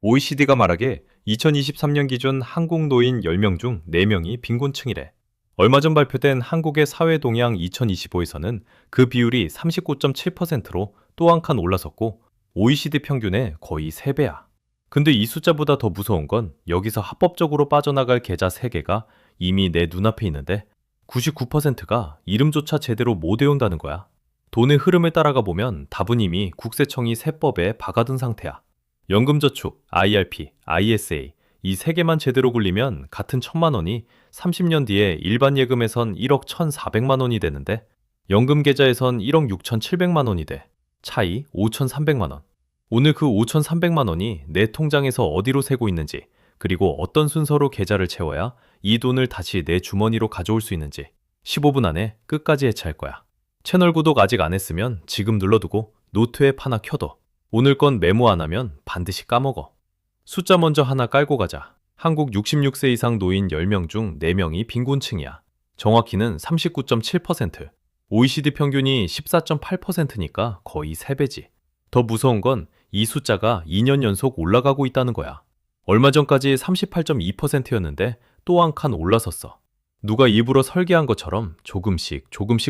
OECD가 말하기에 2023년 기준 한국 노인 10명 중 4명이 빈곤층이래. 얼마 전 발표된 한국의 사회동향 2025에서는 그 비율이 39.7%로 또 한 칸 올라섰고 OECD 평균의 거의 3배야. 근데 이 숫자보다 더 무서운 건 여기서 합법적으로 빠져나갈 계좌 3개가 이미 내 눈앞에 있는데 99%가 이름조차 제대로 못 외운다는 거야. 돈의 흐름을 따라가 보면 답은 이미 국세청이 세법에 박아둔 상태야. 연금저축, IRP, ISA 이 세 개만 제대로 굴리면 같은 1,000만 원이 30년 뒤에 일반 예금에선 1억 1,400만 원이 되는데 연금 계좌에선 1억 6,700만 원이 돼. 차이 5,300만 원. 오늘 그 5,300만 원이 내 통장에서 어디로 새고 있는지, 그리고 어떤 순서로 계좌를 채워야 이 돈을 다시 내 주머니로 가져올 수 있는지 15분 안에 끝까지 해체할 거야. 채널 구독 아직 안 했으면 지금 눌러두고 노트 앱 하나 켜둬. 오늘 건 메모 안 하면 반드시 까먹어. 숫자 먼저 하나 깔고 가자. 한국 66세 이상 노인 10명 중 4명이 빈곤층이야. 정확히는 39.7%. OECD 평균이 14.8%니까 거의 3배지. 더 무서운 건 이 숫자가 2년 연속 올라가고 있다는 거야. 얼마 전까지 38.2%였는데 또 한 칸 올라섰어. 누가 일부러 설계한 것처럼 조금씩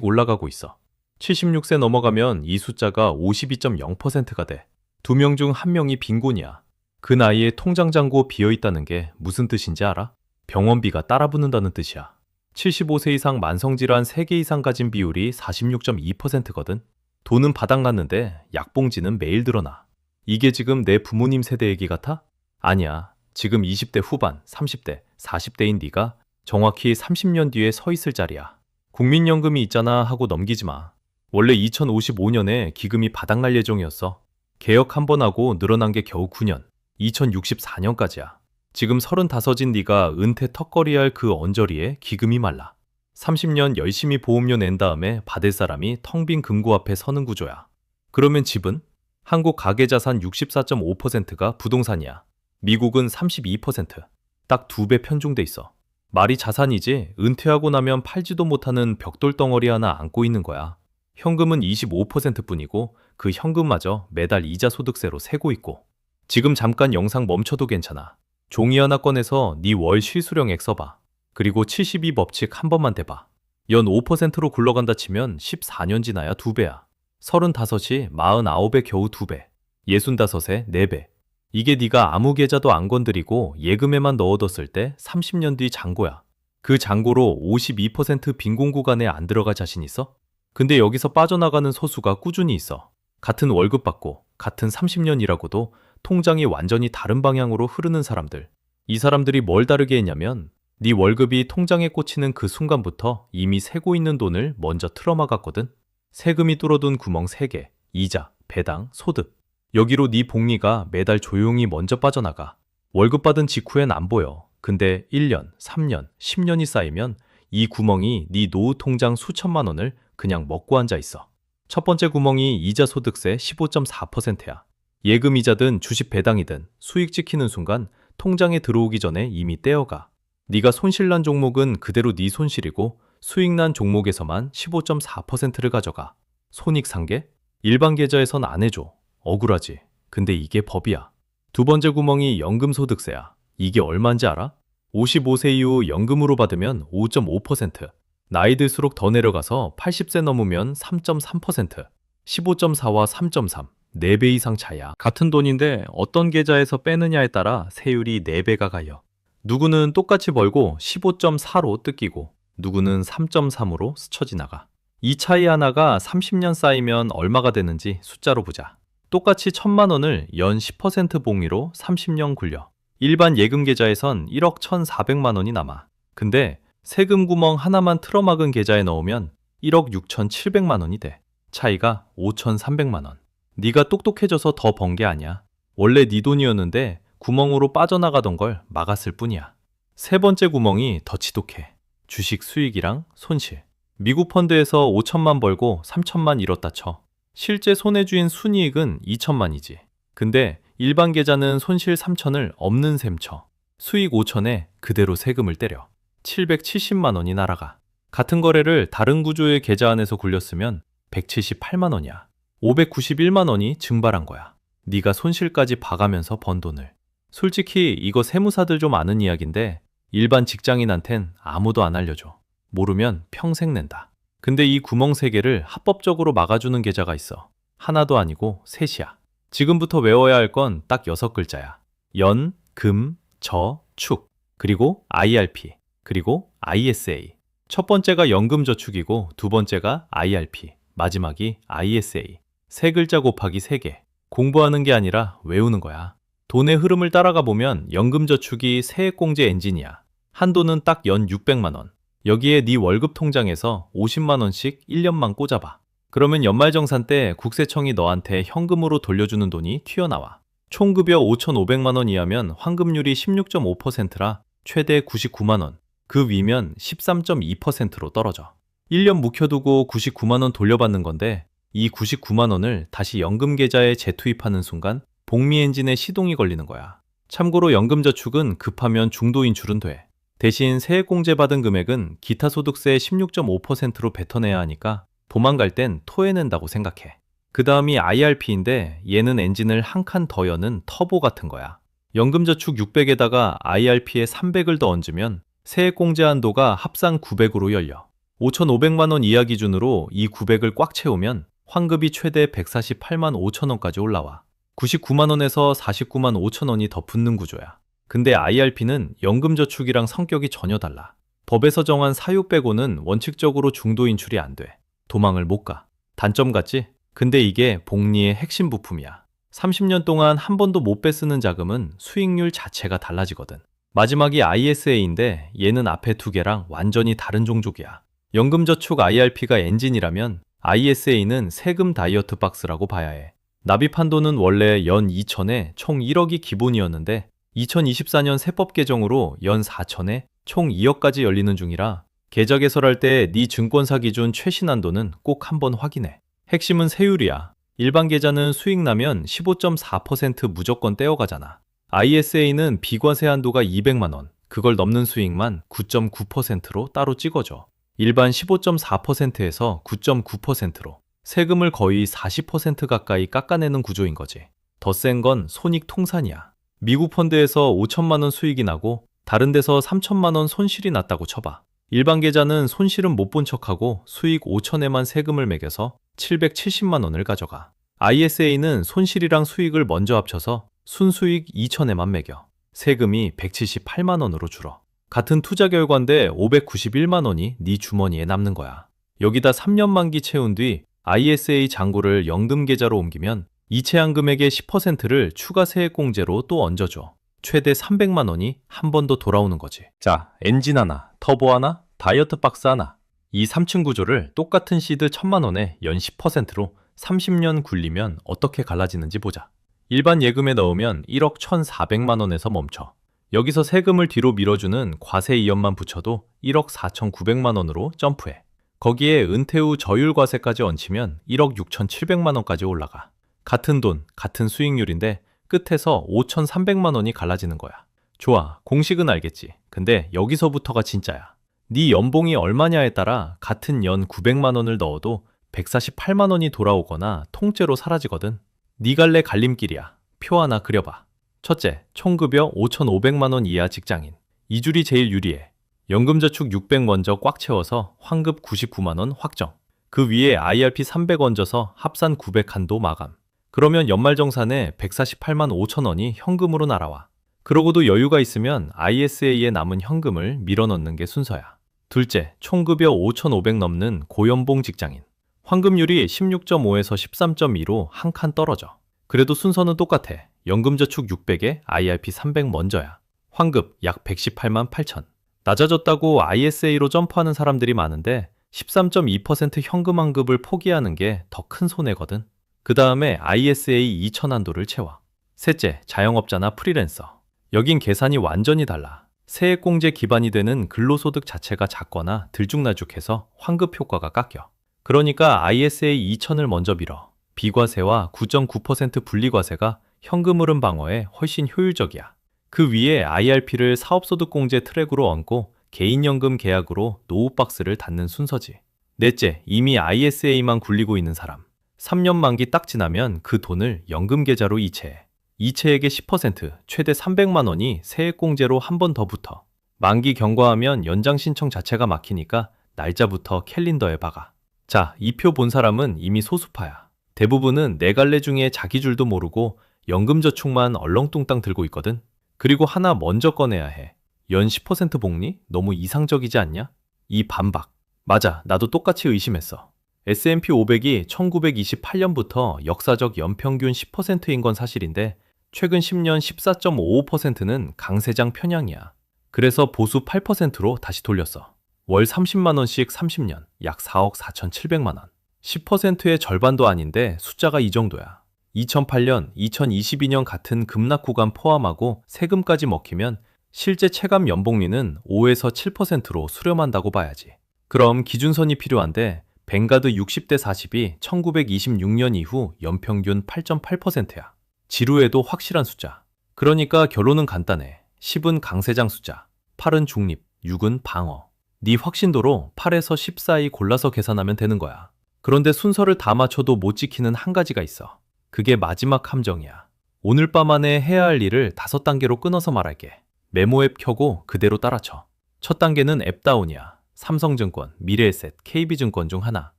올라가고 있어. 76세 넘어가면 이 숫자가 52.0%가 돼. 2명 중 1명이 빈곤이야. 그 나이에 통장 잔고 비어있다는 게 무슨 뜻인지 알아? 병원비가 따라붙는다는 뜻이야. 75세 이상 만성질환 3개 이상 가진 비율이 46.2%거든. 돈은 바닥났는데 약봉지는 매일 드러나. 이게 지금 내 부모님 세대 얘기 같아? 아니야. 지금 20대 후반, 30대, 40대인 네가 정확히 30년 뒤에 서 있을 자리야. 국민연금이 있잖아 하고 넘기지 마. 원래 2055년에 기금이 바닥날 예정이었어. 개혁 한 번 하고 늘어난 게 겨우 9년, 2064년까지야. 지금 35인 네가 은퇴 턱걸이할 그 언저리에 기금이 말라. 30년 열심히 보험료 낸 다음에 받을 사람이 텅 빈 금고 앞에 서는 구조야. 그러면 집은? 한국 가계자산 64.5%가 부동산이야. 미국은 32%. 딱 2배 편중돼 있어. 말이 자산이지 은퇴하고 나면 팔지도 못하는 벽돌 덩어리 하나 안고 있는 거야. 현금은 25%뿐이고 그 현금마저 매달 이자 소득세로 세고 있고. 지금 잠깐 영상 멈춰도 괜찮아. 종이 하나 꺼내서 네 월 실수령액 써봐. 그리고 72법칙 한 번만 대봐. 연 5%로 굴러간다 치면 14년 지나야 2배야. 35이 49에 겨우 2배. 65에 4배. 이게 네가 아무 계좌도 안 건드리고 예금에만 넣어뒀을 때 30년 뒤 잔고야. 그 잔고로 52% 빈곤 구간에 안 들어갈 자신 있어? 근데 여기서 빠져나가는 소수가 꾸준히 있어. 같은 월급 받고 같은 30년 일하고도 통장이 완전히 다른 방향으로 흐르는 사람들. 이 사람들이 뭘 다르게 했냐면 네 월급이 통장에 꽂히는 그 순간부터 이미 새고 있는 돈을 먼저 틀어막았거든. 세금이 뚫어둔 구멍 3개, 이자, 배당, 소득. 여기로 네 복리가 매달 조용히 먼저 빠져나가. 월급 받은 직후엔 안 보여. 근데 1년, 3년, 10년이 쌓이면 이 구멍이 네 노후 통장 수천만 원을 그냥 먹고 앉아 있어. 첫 번째 구멍이 이자 소득세 15.4%야. 예금 이자든 주식 배당이든 수익 찍히는 순간 통장에 들어오기 전에 이미 떼어가. 네가 손실난 종목은 그대로 네 손실이고 수익난 종목에서만 15.4%를 가져가. 손익상계? 일반 계좌에선 안 해줘. 억울하지. 근데 이게 법이야. 두 번째 구멍이 연금소득세야. 이게 얼마인지 알아? 55세 이후 연금으로 받으면 5.5%, 나이 들수록 더 내려가서 80세 넘으면 3.3%, 15.4와 3.3, 4배 이상 차이야. 같은 돈인데 어떤 계좌에서 빼느냐에 따라 세율이 4배가 갈려. 누구는 똑같이 벌고 15.4로 뜯기고 누구는 3.3으로 스쳐 지나가. 이 차이 하나가 30년 쌓이면 얼마가 되는지 숫자로 보자. 똑같이 1,000만 원을 연 10% 봉위로 30년 굴려. 일반 예금 계좌에선 1억 1,400만 원이 남아. 근데 세금 구멍 하나만 틀어막은 계좌에 넣으면 1억 6,700만 원이 돼. 차이가 5,300만 원. 네가 똑똑해져서 더 번 게 아니야. 원래 네 돈이었는데 구멍으로 빠져나가던 걸 막았을 뿐이야. 세 번째 구멍이 더 지독해. 주식 수익이랑 손실. 미국 펀드에서 5천만 벌고 3천만 잃었다 쳐. 실제 손해주인 순이익은 2천만이지. 근데 일반 계좌는 손실 3천을 없는 셈 쳐. 수익 5천에 그대로 세금을 때려. 770만 원이 날아가. 같은 거래를 다른 구조의 계좌 안에서 굴렸으면 178만 원이야. 591만 원이 증발한 거야. 네가 손실까지 봐가면서 번 돈을. 솔직히 이거 세무사들 좀 아는 이야기인데 일반 직장인한텐 아무도 안 알려줘. 모르면 평생 낸다. 근데 이 구멍 3개를 합법적으로 막아주는 계좌가 있어. 하나도 아니고 셋이야. 지금부터 외워야 할 건 딱 6글자야. 연, 금, 저, 축. 그리고 IRP. 그리고 ISA. 첫 번째가 연금저축이고 두 번째가 IRP. 마지막이 ISA. 3글자 곱하기 3개. 공부하는 게 아니라 외우는 거야. 돈의 흐름을 따라가 보면 연금저축이 세액공제 엔진이야. 한도는 딱 연 600만 원. 여기에 네 월급 통장에서 50만 원씩 1년만 꽂아봐. 그러면 연말정산 때 국세청이 너한테 현금으로 돌려주는 돈이 튀어나와. 총급여 5,500만 원 이하면 환급률이 16.5%라 최대 99만 원. 그 위면 13.2%로 떨어져. 1년 묵혀두고 99만 원 돌려받는 건데 이 99만 원을 다시 연금 계좌에 재투입하는 순간 복리 엔진에 시동이 걸리는 거야. 참고로 연금저축은 급하면 중도 인출은 돼. 대신 세액공제 받은 금액은 기타 소득세 16.5%로 뱉어내야 하니까 도망갈 땐 토해낸다고 생각해. 그 다음이 IRP인데 얘는 엔진을 한 칸 더 여는 터보 같은 거야. 연금저축 600에다가 IRP에 300을 더 얹으면 세액공제 한도가 합산 900으로 열려. 5,500만 원 이하 기준으로 이 900을 꽉 채우면 환급이 최대 148만 5천 원까지 올라와. 99만 원에서 49만 5천 원이 더 붙는 구조야. 근데 IRP는 연금저축이랑 성격이 전혀 달라. 법에서 정한 사유 빼고는 원칙적으로 중도 인출이 안 돼. 도망을 못 가. 단점 같지? 근데 이게 복리의 핵심 부품이야. 30년 동안 한 번도 못 빼쓰는 자금은 수익률 자체가 달라지거든. 마지막이 ISA인데 얘는 앞에 2개랑 완전히 다른 종족이야. 연금저축 IRP가 엔진이라면 ISA는 세금 다이어트 박스라고 봐야 해. 납입 한도는 원래 연 2천에 총 1억이 기본이었는데 2024년 세법 개정으로 연 4천에 총 2억까지 열리는 중이라 계좌 개설할 때 네 증권사 기준 최신 한도는 꼭 한번 확인해. 핵심은 세율이야. 일반 계좌는 수익 나면 15.4% 무조건 떼어가잖아. ISA는 비과세 한도가 200만 원, 그걸 넘는 수익만 9.9%로 따로 찍어줘. 일반 15.4%에서 9.9%로 세금을 거의 40% 가까이 깎아내는 구조인 거지. 더 센 건 손익통산이야. 미국 펀드에서 5천만 원 수익이 나고 다른 데서 3천만 원 손실이 났다고 쳐봐. 일반 계좌는 손실은 못 본 척하고 수익 5천에만 세금을 매겨서 770만 원을 가져가. ISA는 손실이랑 수익을 먼저 합쳐서 순수익 2천에만 매겨. 세금이 178만 원으로 줄어. 같은 투자 결과인데 591만 원이 네 주머니에 남는 거야. 여기다 3년 만기 채운 뒤 ISA 잔고를 연금 계좌로 옮기면 이체한 금액의 10%를 추가 세액공제로 또 얹어줘. 최대 300만 원이 한 번 더 돌아오는 거지. 자, 엔진 하나, 터보 하나, 다이어트 박스 하나. 이 3층 구조를 똑같은 시드 1,000만 원에 연 10%로 30년 굴리면 어떻게 갈라지는지 보자. 일반 예금에 넣으면 1억 1,400만 원에서 멈춰. 여기서 세금을 뒤로 밀어주는 과세 이연만 붙여도 1억 4,900만 원으로 점프해. 거기에 은퇴 후 저율과세까지 얹히면 1억 6,700만 원까지 올라가. 같은 돈, 같은 수익률인데 끝에서 5,300만 원이 갈라지는 거야. 좋아, 공식은 알겠지. 근데 여기서부터가 진짜야. 네 연봉이 얼마냐에 따라 같은 연 900만 원을 넣어도 148만 원이 돌아오거나 통째로 사라지거든. 네 갈래 갈림길이야. 표 하나 그려봐. 첫째, 총급여 5,500만 원 이하 직장인. 이 줄이 제일 유리해. 연금저축 600 먼저 꽉 채워서 환급 99만 원 확정. 그 위에 IRP 300 얹어서 합산 900 한도 마감. 그러면 연말정산에 148만 5천 원이 현금으로 날아와. 그러고도 여유가 있으면 ISA에 남은 현금을 밀어넣는 게 순서야. 둘째, 총급여 5,500 넘는 고연봉 직장인. 환급률이 16.5에서 13.2로 한 칸 떨어져. 그래도 순서는 똑같아. 연금저축 600에 IRP 300 먼저야. 환급 약 118만 8천. 낮아졌다고 ISA로 점프하는 사람들이 많은데 13.2% 현금 환급을 포기하는 게 더 큰 손해거든. 그 다음에 ISA 2천 한도를 채워. 셋째, 자영업자나 프리랜서. 여긴 계산이 완전히 달라. 세액공제 기반이 되는 근로소득 자체가 작거나 들쭉날쭉해서 환급 효과가 깎여. 그러니까 ISA 2천을 먼저 밀어. 비과세와 9.9% 분리과세가 현금 흐름 방어에 훨씬 효율적이야. 그 위에 IRP를 사업소득공제 트랙으로 얹고 개인연금 계약으로 노후박스를 닫는 순서지. 넷째, 이미 ISA만 굴리고 있는 사람. 3년 만기 딱 지나면 그 돈을 연금 계좌로 이체해. 이체액의 10%, 최대 300만 원이 세액공제로 한 번 더 붙어. 만기 경과하면 연장 신청 자체가 막히니까 날짜부터 캘린더에 박아. 자, 이 표 본 사람은 이미 소수파야. 대부분은 네 갈래 중에 자기 줄도 모르고 연금저축만 얼렁뚱땅 들고 있거든. 그리고 하나 먼저 꺼내야 해. 연 10% 복리? 너무 이상적이지 않냐? 이 반박. 맞아, 나도 똑같이 의심했어. S&P 500이 1928년부터 역사적 연평균 10%인 건 사실인데 최근 10년 14.55%는 강세장 편향이야. 그래서 보수 8%로 다시 돌렸어. 월 30만 원씩 30년, 약 4억 4,700만 원. 10%의 절반도 아닌데 숫자가 이 정도야. 2008년, 2022년 같은 급락 구간 포함하고 세금까지 먹히면 실제 체감 연복리는 5에서 7%로 수렴한다고 봐야지. 그럼 기준선이 필요한데 뱅가드 60대 40이 1926년 이후 연평균 8.8%야. 지루해도 확실한 숫자. 그러니까 결론은 간단해. 10은 강세장 숫자, 8은 중립, 6은 방어. 네 확신도로 8에서 10 사이 골라서 계산하면 되는 거야. 그런데 순서를 다 맞춰도 못 지키는 한 가지가 있어. 그게 마지막 함정이야. 오늘 밤 안에 해야 할 일을 5단계로 끊어서 말할게. 메모 앱 켜고 그대로 따라쳐. 첫 단계는 앱 다운이야. 삼성증권, 미래에셋, KB증권 중 하나.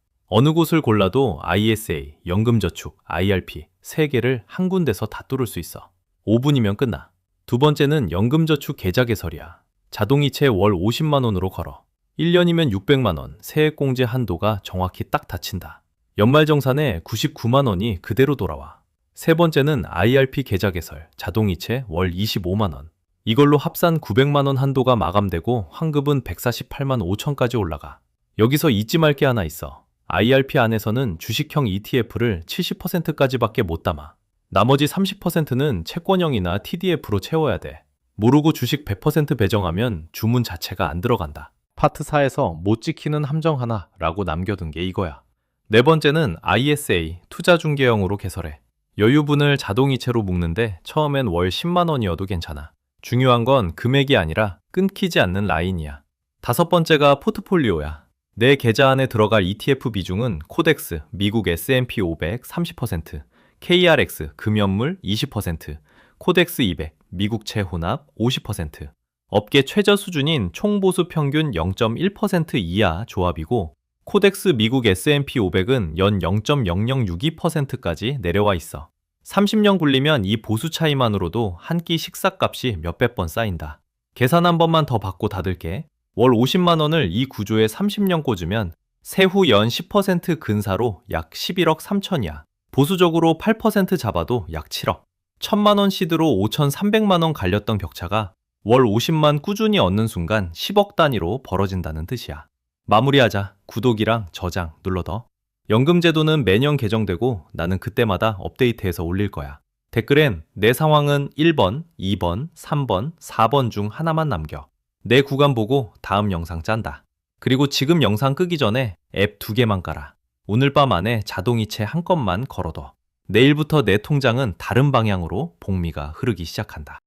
어느 곳을 골라도 ISA, 연금저축, IRP 3개를 한 군데서 다 뚫을 수 있어. 5분이면 끝나. 두 번째는 연금저축 계좌 개설이야. 자동이체 월 50만 원으로 걸어. 1년이면 600만 원, 세액공제 한도가 정확히 딱 닫힌다. 연말정산에 99만 원이 그대로 돌아와. 세 번째는 IRP 계좌 개설, 자동이체 월 25만 원. 이걸로 합산 900만 원 한도가 마감되고 환급은 148만 5천까지 올라가. 여기서 잊지 말 게 하나 있어. IRP 안에서는 주식형 ETF를 70%까지밖에 못 담아. 나머지 30%는 채권형이나 TDF로 채워야 돼. 모르고 주식 100% 배정하면 주문 자체가 안 들어간다. 파트 4에서 못 지키는 함정 하나라고 남겨둔 게 이거야. 네 번째는 ISA, 투자중개형으로 개설해. 여유분을 자동이체로 묶는데 처음엔 월 10만 원이어도 괜찮아. 중요한 건 금액이 아니라 끊기지 않는 라인이야. 다섯 번째가 포트폴리오야. 내 계좌 안에 들어갈 ETF 비중은 코덱스, 미국 S&P 500 30%, KRX, 금연물 20%, 코덱스 200, 미국채 혼합 50%. 업계 최저 수준인 총보수 평균 0.1% 이하 조합이고 코덱스 미국 S&P 500은 연 0.0062%까지 내려와 있어. 30년 굴리면 이 보수 차이만으로도 한 끼 식사값이 몇백 번 쌓인다. 계산 한 번만 더 받고 닫을게. 월 50만 원을 이 구조에 30년 꽂으면 세후 연 10% 근사로 약 11억 3천이야. 보수적으로 8% 잡아도 약 7억. 1,000만 원 시드로 5,300만 원 갈렸던 격차가 월 50만 꾸준히 얻는 순간 10억 단위로 벌어진다는 뜻이야. 마무리하자. 구독이랑 저장 눌러둬. 연금제도는 매년 개정되고 나는 그때마다 업데이트해서 올릴 거야. 댓글엔 내 상황은 1번, 2번, 3번, 4번 중 하나만 남겨. 내 구간 보고 다음 영상 짠다. 그리고 지금 영상 끄기 전에 앱 2개만 깔아. 오늘 밤 안에 자동이체 한 건만 걸어둬. 내일부터 내 통장은 다른 방향으로 복리가 흐르기 시작한다.